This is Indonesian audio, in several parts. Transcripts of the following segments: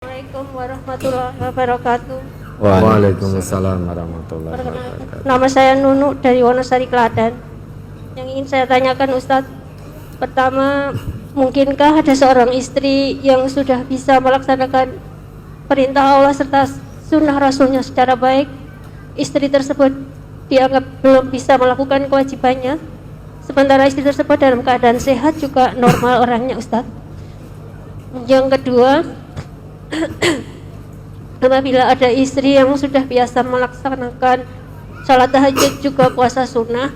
Assalamualaikum warahmatullahi wabarakatuh. Waalaikumsalam warahmatullahi wabarakatuh. Nama saya Nunu dari Wonosari, Klaten. Yang ingin saya tanyakan Ustadz, pertama, mungkinkah ada seorang istri yang sudah bisa melaksanakan perintah Allah serta sunnah Rasulnya secara baik, istri tersebut dianggap belum bisa melakukan kewajibannya, sementara istri tersebut dalam keadaan sehat juga normal orangnya Ustadz? Yang kedua, apabila ada istri yang sudah biasa melaksanakan sholat tahajud juga puasa sunnah,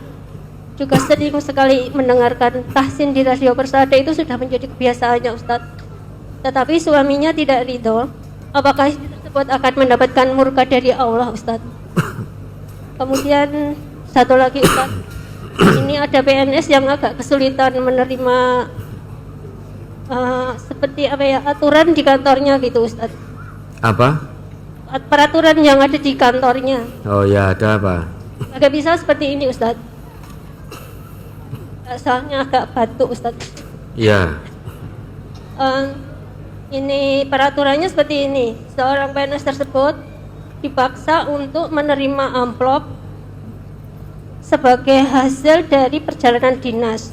juga sering sekali mendengarkan tahsin di radio Persada, itu sudah menjadi kebiasaannya Ustadz, tetapi suaminya tidak ridho, apakah istri tersebut akan mendapatkan murka dari Allah Ustadz? Kemudian satu lagi Ustadz, ini ada PNS yang agak kesulitan menerima seperti apa ya, aturan di kantornya gitu Ustadz. Apa? Peraturan yang ada di kantornya. Oh ya, ada apa? Agak bisa seperti ini Ustadz. Asalnya agak batuk Ustadz. Ya. Ini peraturannya seperti ini. Seorang PNS tersebut dipaksa untuk menerima amplop sebagai hasil dari perjalanan dinas.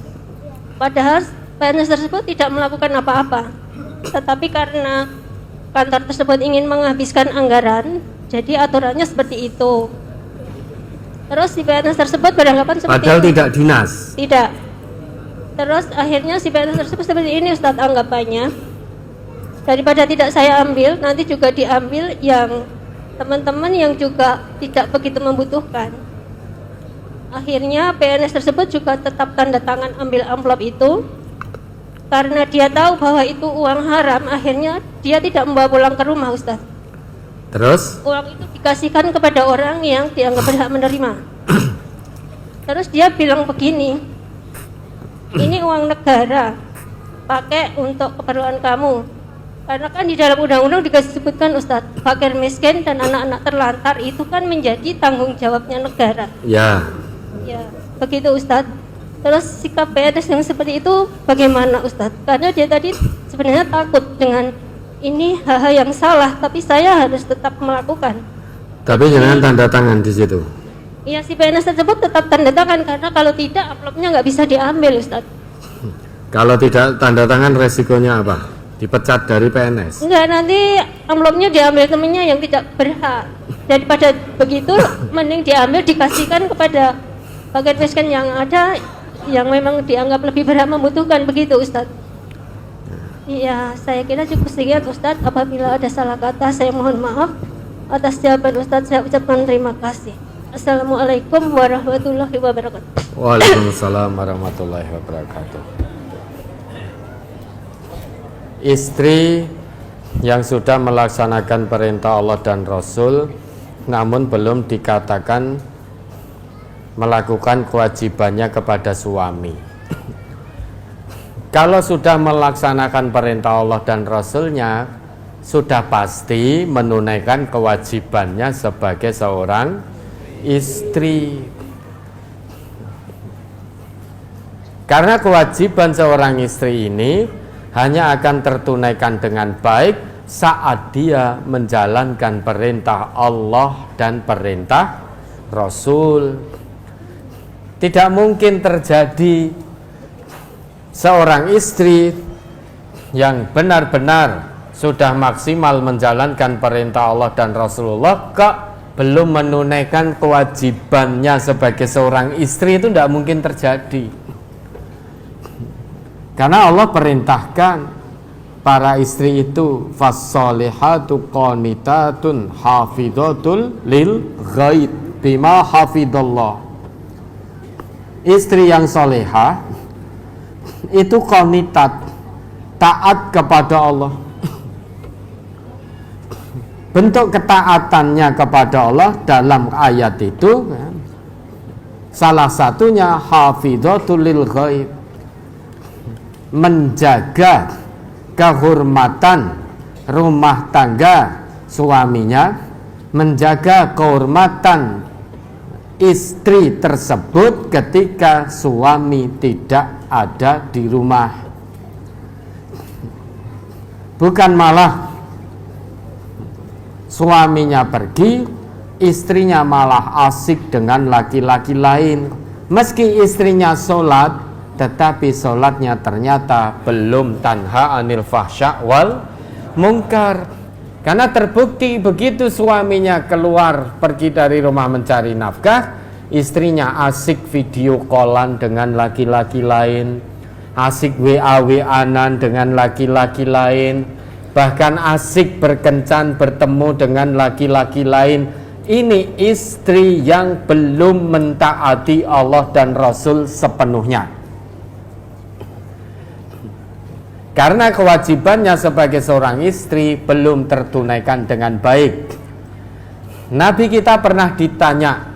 Padahal PNS tersebut tidak melakukan apa-apa, tetapi karena kantor tersebut ingin menghabiskan anggaran, jadi aturannya seperti itu. Terus si PNS tersebut beranggapan seperti Padahal itu. tidak dinas. Tidak. Terus akhirnya si PNS tersebut seperti ini Ustadz anggapannya. Daripada tidak saya ambil, nanti juga diambil yang teman-teman yang juga tidak begitu membutuhkan. Akhirnya PNS tersebut juga tetap tanda tangan ambil amplop itu. Karena dia tahu bahwa itu uang haram, akhirnya dia tidak membawa pulang ke rumah Ustaz. Terus? Uang itu dikasihkan kepada orang yang dianggap berhak menerima. Terus dia bilang begini, ini uang negara, pakai untuk keperluan kamu. Karena kan di dalam undang-undang disebutkan Ustaz, fakir miskin dan anak-anak terlantar itu kan menjadi tanggung jawabnya negara. Ya. Ya, begitu Ustaz. Terus sikap PNS yang seperti itu bagaimana Ustadz? Karena dia tadi sebenarnya takut dengan ini hal-hal yang salah, tapi saya harus tetap melakukan. Tapi jangan tanda tangan di situ. Iya, si PNS tersebut tetap tanda tangan, karena kalau tidak amplopnya nggak bisa diambil Ustadz. Kalau tidak tanda tangan resikonya apa? Dipecat dari PNS? Enggak, nanti amplopnya diambil temennya yang tidak berhak. Daripada begitu, mending diambil dikasihkan kepada fakir miskin yang ada, yang memang dianggap lebih berhak membutuhkan, begitu Ustadz. Iya, saya kira cukup sekian Ustadz. Apabila ada salah kata, saya mohon maaf. Atas jawaban Ustadz, saya ucapkan terima kasih. Assalamualaikum warahmatullahi wabarakatuh. Waalaikumsalam warahmatullahi wabarakatuh. Istri yang sudah melaksanakan perintah Allah dan Rasul, namun belum dikatakan melakukan kewajibannya kepada suami. Kalau sudah melaksanakan perintah Allah dan Rasulnya, sudah pasti menunaikan kewajibannya sebagai seorang istri. Karena kewajiban seorang istri ini hanya akan tertunaikan dengan baik saat dia menjalankan perintah Allah dan perintah Rasul. Tidak mungkin terjadi seorang istri yang benar-benar sudah maksimal menjalankan perintah Allah dan Rasulullah kok belum menunaikan kewajibannya sebagai seorang istri. Itu tidak mungkin terjadi. Karena Allah perintahkan para istri itu fassolihatu qanitatun hafidhatul lil ghaib bima hafidallah. Istri yang solehah itu qanitat, taat kepada Allah. Bentuk ketaatannya kepada Allah dalam ayat itu salah satunya hafidhatul lil ghaib, menjaga kehormatan rumah tangga suaminya, menjaga kehormatan istri tersebut ketika suami tidak ada di rumah. Bukan malah suaminya pergi, istrinya malah asik dengan laki-laki lain. Meski istrinya sholat, tetapi sholatnya ternyata belum tanha anil fahsya wal mungkar. Karena terbukti begitu suaminya keluar pergi dari rumah mencari nafkah, istrinya asik video callan dengan laki-laki lain, asik WA-WA-an dengan laki-laki lain, bahkan asik berkencan bertemu dengan laki-laki lain. Ini istri yang belum mentaati Allah dan Rasul sepenuhnya. Karena kewajibannya sebagai seorang istri belum tertunaikan dengan baik. Nabi kita pernah ditanya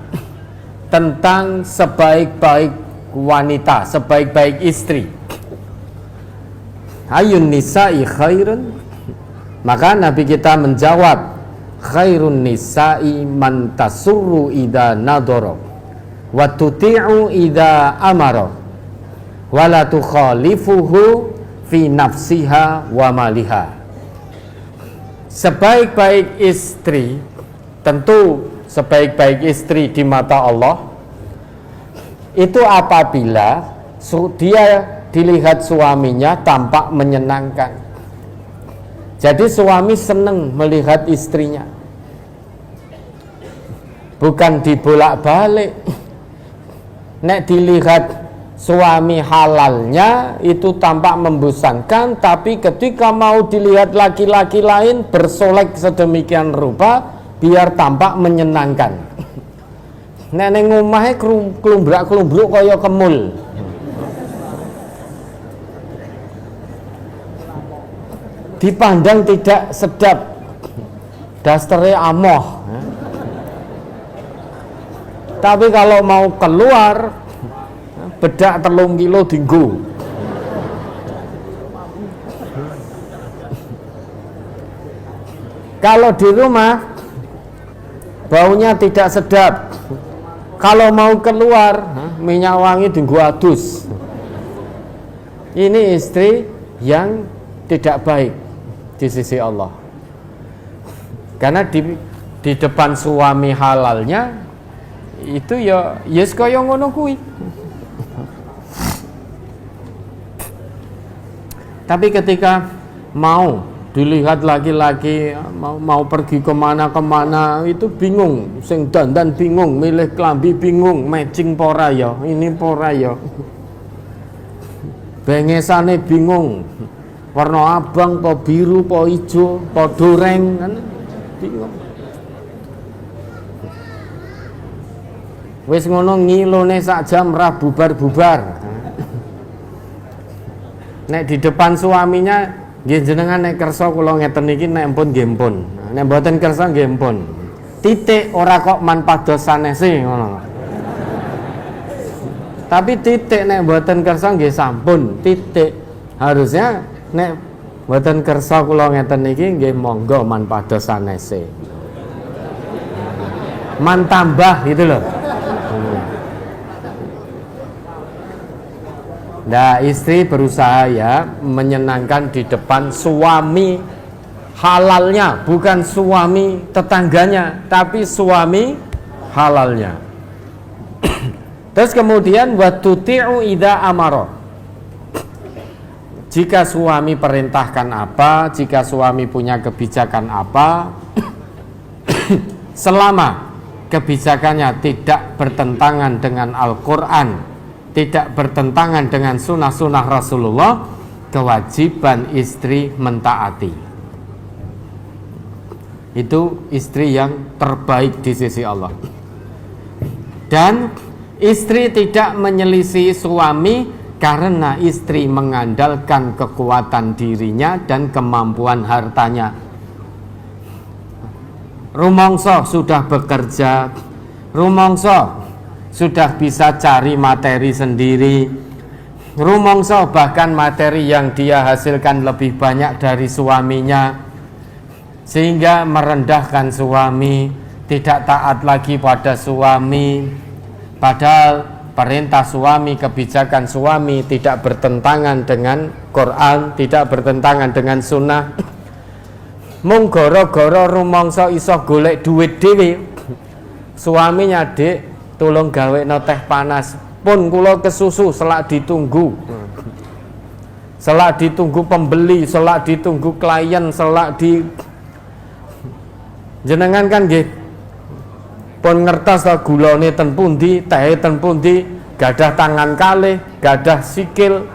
tentang sebaik-baik wanita, sebaik-baik istri. Ayun nisa'i khairun? Maka Nabi kita menjawab, khairun nisa'i man tasurru idha nadoro wa tuti'u idha amaro wa la tukhalifuhu fi nafsiha wa maliha. Sebaik-baik istri, tentu sebaik-baik istri di mata Allah itu apabila dia dilihat suaminya tampak menyenangkan. Jadi suami senang melihat istrinya, bukan dibolak-balik. Nek dilihat suami halalnya itu tampak membosankan, tapi ketika mau dilihat laki-laki lain bersolek sedemikian rupa biar tampak menyenangkan. Nek omahe klumbrak-klumbruk kaya kemul. Dipandang tidak sedap, dastere amoh. Tapi kalau mau keluar, bedak 3 kilo dinggo. Kalau di rumah baunya tidak sedap, kalau mau keluar minyak wangi dinggo adus. Ini istri yang tidak baik di sisi Allah. Karena di depan suami halalnya itu ya yes kaya ngono kuwi. Tapi ketika mau dilihat laki-laki mau pergi kemana-kemana itu bingung, sing dandan bingung, milih klambi bingung, matching pora ya, ini pora ya, bengesane bingung, warna abang po biru po ijo po doreng kan bingung. Wis ngono ngilone sak jam ra bubar-bubar. Nek di depan suaminya nggih jenengan nek kersa kula ngeten iki nek pun nggih pun. Nek mboten kersa nggih pun. Titik ora kok man pados sanese ngono. Tapi titik nek mboten kersa nggih sampun, titik. Harusnya nek mboten kersa kula ngeten iki nggih monggo man pados sanese. Man tambah gitu loh. Nah, istri berusaha ya menyenangkan di depan suami halalnya, bukan suami tetangganya, tapi suami halalnya. Terus kemudian wa tuti'u idza amara. Jika suami perintahkan apa, jika suami punya kebijakan apa, selama kebijakannya tidak bertentangan dengan Al-Quran, tidak bertentangan dengan sunnah-sunnah Rasulullah, kewajiban istri mentaati. Itu istri yang terbaik di sisi Allah. Dan istri tidak menyelisih suami karena istri mengandalkan kekuatan dirinya dan kemampuan hartanya. Rumangsa sudah bekerja, rumangsa sudah bisa cari materi sendiri, rumangsa bahkan materi yang dia hasilkan lebih banyak dari suaminya, sehingga merendahkan suami, tidak taat lagi pada suami, padahal perintah suami, kebijakan suami tidak bertentangan dengan Quran, tidak bertentangan dengan sunnah. Mung gara-gara rumangsa iso golek duit dhewe. Suaminya, "Dik, tolong gawekno teh panas." "Pun kula kesusu, selak ditunggu." Selak ditunggu pembeli, selak ditunggu klien, selak di jenengan kan nggih pun ngertos ta gulane ten pundi, tehe ten pundi, gadah tangan kalih, gadah sikil.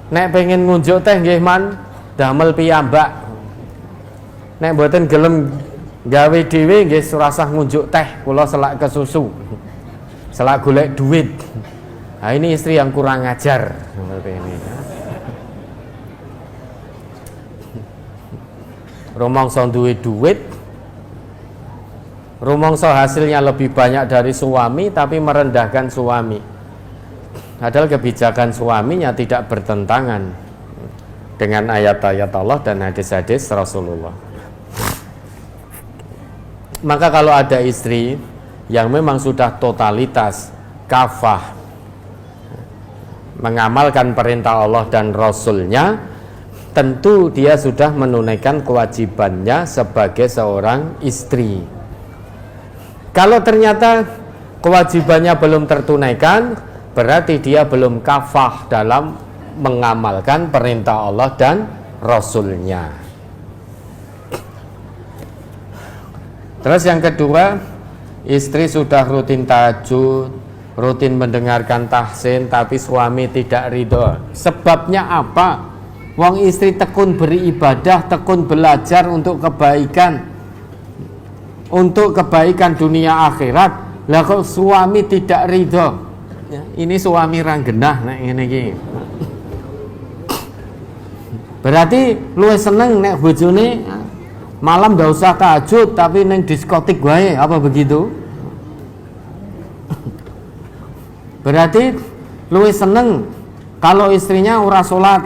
Nek pengen ngunjuk teh nggih man damel piyambak. Nek mboten gelem gawe dhewe nggih surasah ngunjuk teh, kula selak kesusu. Selak golek duit. Nah, ini istri yang kurang ajar seperti ini. Rumangsa duwe duit, rumangsa hasilnya lebih banyak dari suami tapi merendahkan suami. Padahal kebijakan suaminya tidak bertentangan dengan ayat-ayat Allah dan hadis-hadis Rasulullah. Maka kalau ada istri yang memang sudah totalitas kafah mengamalkan perintah Allah dan Rasulnya, tentu dia sudah menunaikan kewajibannya sebagai seorang istri. Kalau ternyata kewajibannya belum tertunaikan, berarti dia belum kafah dalam mengamalkan perintah Allah dan Rasulnya. Terus yang kedua, istri sudah rutin tahajud, rutin mendengarkan tahsin, tapi suami tidak ridho. Sebabnya apa? Wong istri tekun beribadah, tekun belajar untuk kebaikan dunia akhirat. Lah kok suami tidak ridho? Ya, ini suami ranggenah nek ngene iki. Berarti luwih seneng nek bojone malam ndak usah tahajud tapi neng diskotik wae, apa begitu? Berarti luwih seneng kalau istrinya ora salat.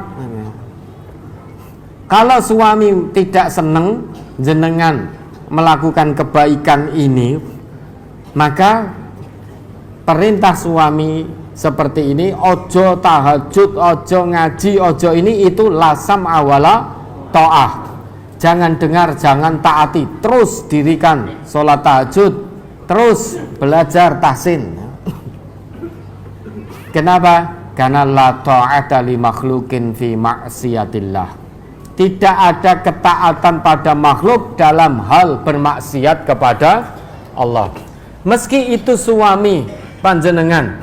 Kalau suami tidak seneng jenengan melakukan kebaikan ini, maka perintah suami seperti ini, ojo tahajud, ojo ngaji, ojo ini, itu lasam awala ta'ah. Jangan dengar, jangan taati, terus dirikan sholat tahajud, terus belajar tahsin. Kenapa? Karena la ta'ata li makhlukin fi maksiatillah. Tidak ada ketaatan pada makhluk dalam hal bermaksiat kepada Allah. Meski itu suami panjenengan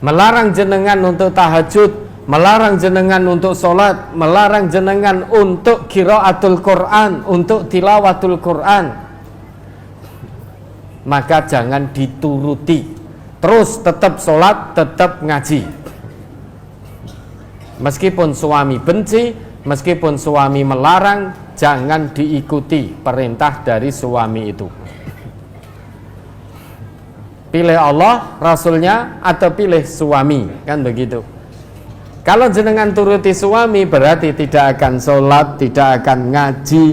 melarang jenengan untuk tahajud, melarang jenengan untuk sholat, melarang jenengan untuk qiraatul Quran, untuk tilawatul Quran, maka jangan dituruti. Terus tetap sholat, tetap ngaji. Meskipun suami benci, meskipun suami melarang, jangan diikuti perintah dari suami itu. Pilih Allah, Rasulnya, atau pilih suami, kan begitu. Kalau jenengan turuti suami, berarti tidak akan sholat, tidak akan ngaji.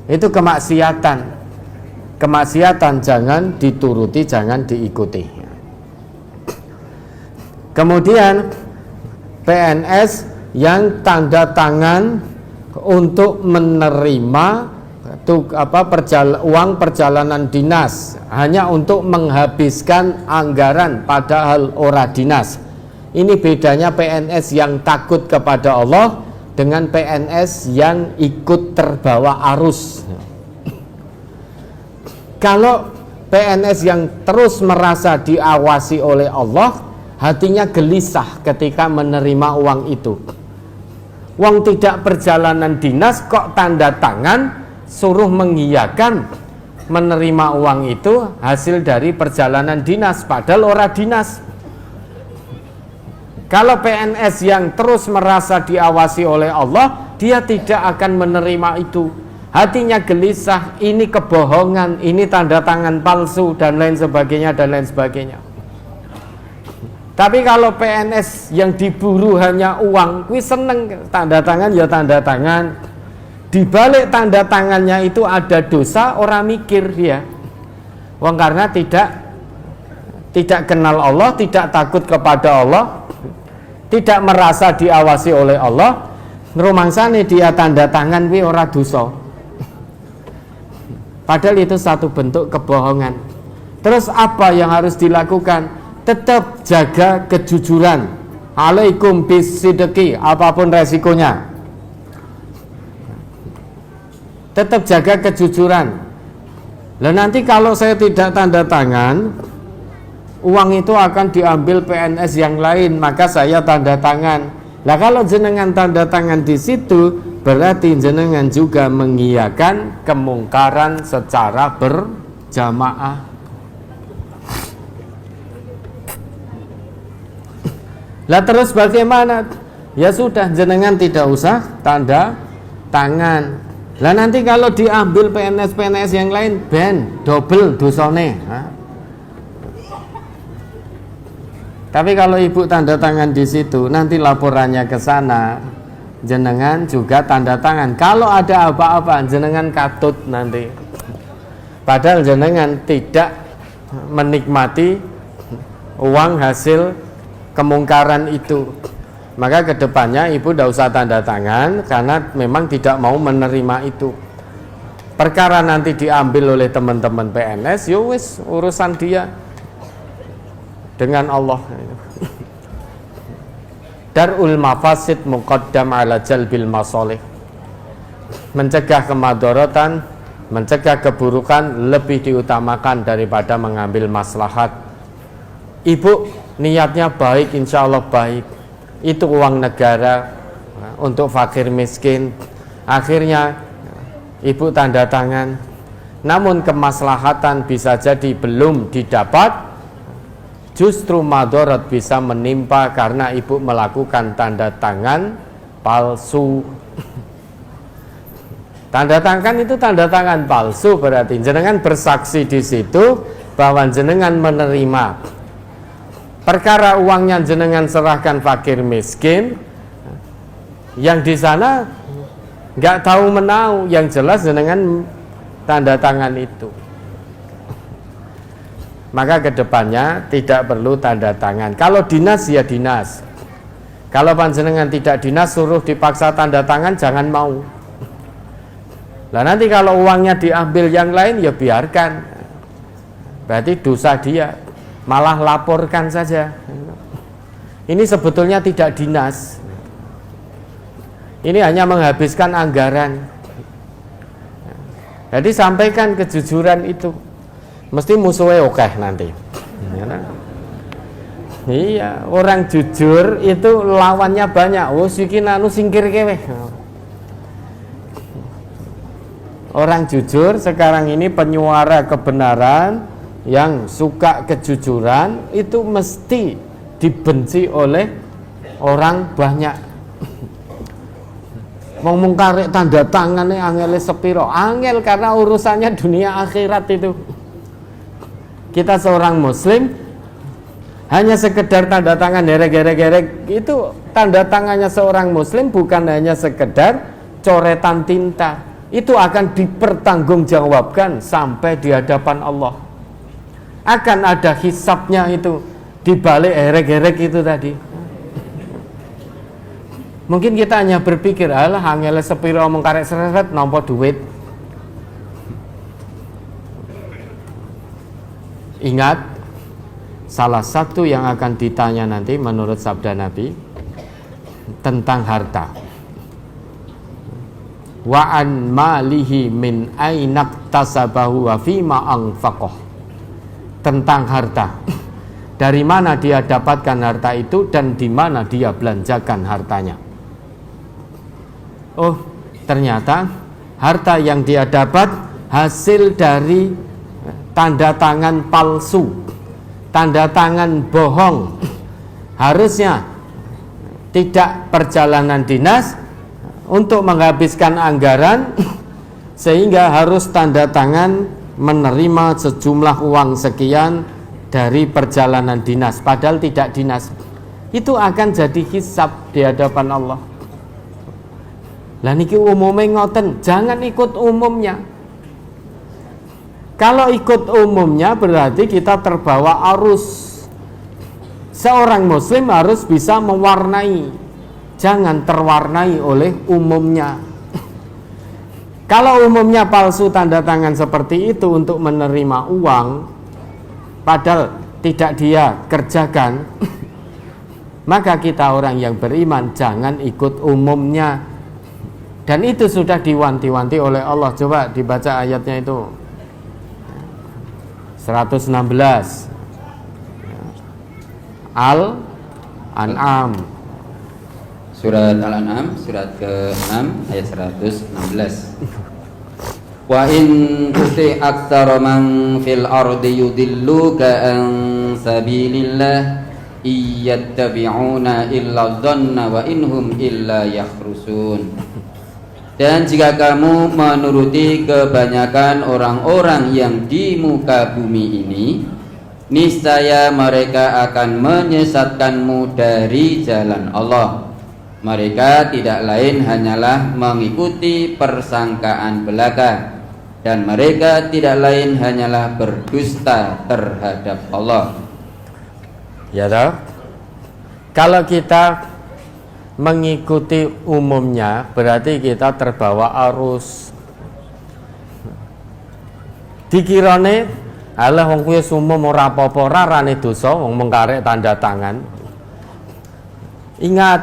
Itu kemaksiatan. Kemaksiatan jangan dituruti, jangan diikuti. Kemudian PNS yang tanda tangan untuk menerima uang perjalanan dinas hanya untuk menghabiskan anggaran padahal ora dinas. Ini bedanya PNS yang takut kepada Allah dengan PNS yang ikut terbawa arus. Kalau PNS yang terus merasa diawasi oleh Allah, hatinya gelisah ketika menerima uang itu. Uang tidak perjalanan dinas kok tanda tangan suruh mengiyakan menerima uang itu hasil dari perjalanan dinas, padahal ora dinas. Kalau PNS yang terus merasa diawasi oleh Allah, dia tidak akan menerima itu. Hatinya gelisah, ini kebohongan, ini tanda tangan palsu, dan lain sebagainya, dan lain sebagainya. Tapi kalau PNS yang diburu hanya uang, kuwi seneng, tanda tangan ya tanda tangan. Di balik tanda tangannya itu ada dosa, orang mikir dia. Wong karena tidak kenal Allah, tidak takut kepada Allah, tidak merasa diawasi oleh Allah, Rumangsane dia tanda tangan kuwi ora dosa. Padahal itu satu bentuk kebohongan. Terus apa yang harus dilakukan? Tetap jaga kejujuran. Alaikum bisidqi, apapun resikonya. Tetap jaga kejujuran. Lah nanti kalau saya tidak tanda tangan, uang itu akan diambil PNS yang lain, maka saya tanda tangan. Lah kalau jenengan tanda tangan di situ, berarti jenengan juga mengiyakan kemungkaran secara berjamaah. Lah terus bagaimana? Ya sudah, jenengan tidak usah tanda tangan. Lah nanti kalau diambil PNS yang lain, ben double dosane. Tapi kalau ibu tanda tangan di situ, nanti laporannya ke sana, jenengan juga tanda tangan. Kalau ada apa-apa, jenengan katut nanti. Padahal jenengan tidak menikmati uang hasil kemungkaran itu. Maka kedepannya ibu tidak usah tanda tangan karena memang tidak mau menerima itu. Perkara nanti diambil oleh teman-teman PNS, ya wis urusan dia dengan Allah. Darul mafasid muqaddam ala jalbil masolih. Mencegah kemadharatan, mencegah keburukan lebih diutamakan daripada mengambil maslahat. Ibu niatnya baik, insya Allah baik. Itu uang negara untuk fakir miskin. Akhirnya ibu tanda tangan, namun kemaslahatan bisa jadi belum didapat. Justru madharat bisa menimpa karena ibu melakukan tanda tangan palsu. Tanda tangan itu tanda tangan palsu, berarti jenengan bersaksi di situ bahwa jenengan menerima. Perkara uangnya jenengan serahkan fakir miskin, yang di sana nggak tahu menau, yang jelas jenengan tanda tangan itu. Maka kedepannya tidak perlu tanda tangan. Kalau dinas ya dinas. Kalau panjenengan tidak dinas, suruh dipaksa tanda tangan, jangan mau. Lah nanti kalau uangnya diambil yang lain ya biarkan. Berarti dosa dia. Malah laporkan saja. Ini sebetulnya tidak dinas. Ini hanya menghabiskan anggaran. Jadi sampaikan kejujuran itu. Mesti musuhnya oke nanti. Iya, orang jujur itu lawannya banyak. Oh, sikin anu singkir kewe. Orang jujur sekarang ini penyuara kebenaran, yang suka kejujuran itu mesti dibenci oleh orang banyak. Ngomong karek tanda tangannya angel sepiro, angel karena urusannya dunia akhirat itu. Kita seorang muslim hanya sekedar tanda tangan derek-derek itu, tanda tangannya seorang muslim bukan hanya sekedar coretan tinta, itu akan dipertanggungjawabkan sampai di hadapan Allah. Akan ada hisabnya itu di balik herek-herek itu tadi. Mungkin kita hanya berpikir, alah angel sepiro omong karek seret nampa duit. Ingat, salah satu yang akan ditanya nanti menurut sabda Nabi tentang harta. Wa an malihi min ainak tasabahu wa fima anfaqah. Tentang harta, dari mana dia dapatkan harta itu dan di mana dia belanjakan hartanya. Oh, ternyata harta yang dia dapat hasil dari tanda tangan palsu, tanda tangan bohong. Harusnya tidak perjalanan dinas untuk menghabiskan anggaran, sehingga harus tanda tangan menerima sejumlah uang sekian dari perjalanan dinas, padahal tidak dinas. Itu akan jadi hisab di hadapan Allah. Lah niki umumnya ngoten, jangan ikut umumnya. Kalau ikut umumnya berarti kita terbawa arus. Seorang muslim harus bisa mewarnai jangan terwarnai oleh umumnya. Kalau umumnya palsu tanda tangan seperti itu untuk menerima uang, padahal tidak dia kerjakan, maka kita orang yang beriman jangan ikut umumnya. Dan itu sudah diwanti-wanti oleh Allah. Coba dibaca ayatnya itu, 116 Al-An'am, Surat Al-An'am, surat ke-6 ayat 116. Wa in tuti aktsara man fil ardi yudilluka an sabilillah iyattabi'una illa dhanna wa inhum illa yakhrusun. Dan jika kamu menuruti kebanyakan orang-orang yang di muka bumi ini, niscaya mereka akan menyesatkanmu dari jalan Allah. Mereka tidak lain hanyalah mengikuti persangkaan belaka, dan mereka tidak lain hanyalah berdusta terhadap Allah. ya toh? Kalau kita mengikuti umumnya, berarti kita terbawa arus. Dikirane alah wong kuwi umum ora apa-apa, ora rane dosa wong mengkarek tanda tangan. Ingat,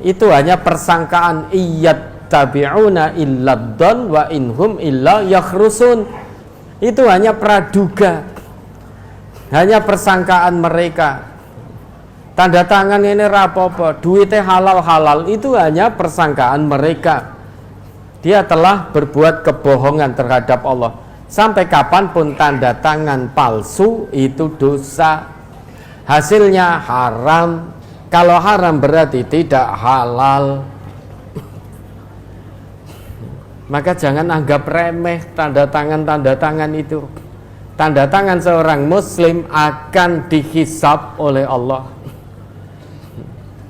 itu hanya persangkaan, iyattabi'una illa dzan wa inhum illa yakhrusun. Itu hanya praduga, hanya persangkaan mereka. Tanda tangan ini rapopo, duitnya halal-halal, itu hanya persangkaan mereka. Dia telah berbuat kebohongan terhadap Allah. Sampai kapanpun tanda tangan palsu itu dosa, hasilnya haram. Kalau haram berarti tidak halal. Maka jangan anggap remeh tanda tangan itu. Tanda tangan seorang muslim akan dihisab oleh Allah.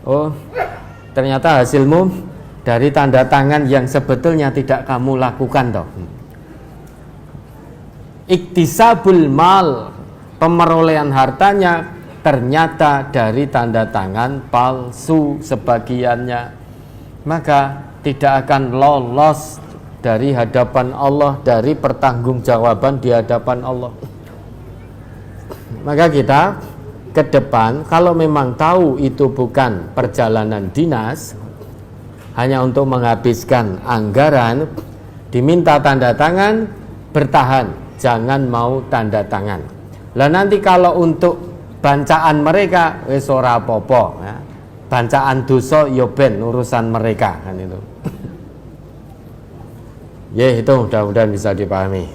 Oh, ternyata hasilmu dari tanda tangan yang sebetulnya tidak kamu lakukan toh. Iktisabul mal, pemerolehan hartanya ternyata dari tanda tangan palsu sebagiannya, maka tidak akan lolos dari hadapan Allah, dari pertanggungjawaban di hadapan Allah. Maka kita ke depan, kalau memang tahu itu bukan perjalanan dinas, hanya untuk menghabiskan anggaran, diminta tanda tangan, bertahan, jangan mau tanda tangan. Lah nanti kalau untuk bancaan mereka wis ora apa-apa, ya. Bancaan dosa yo ben urusan mereka kan itu. Ya itu mudah-mudahan bisa dipahami.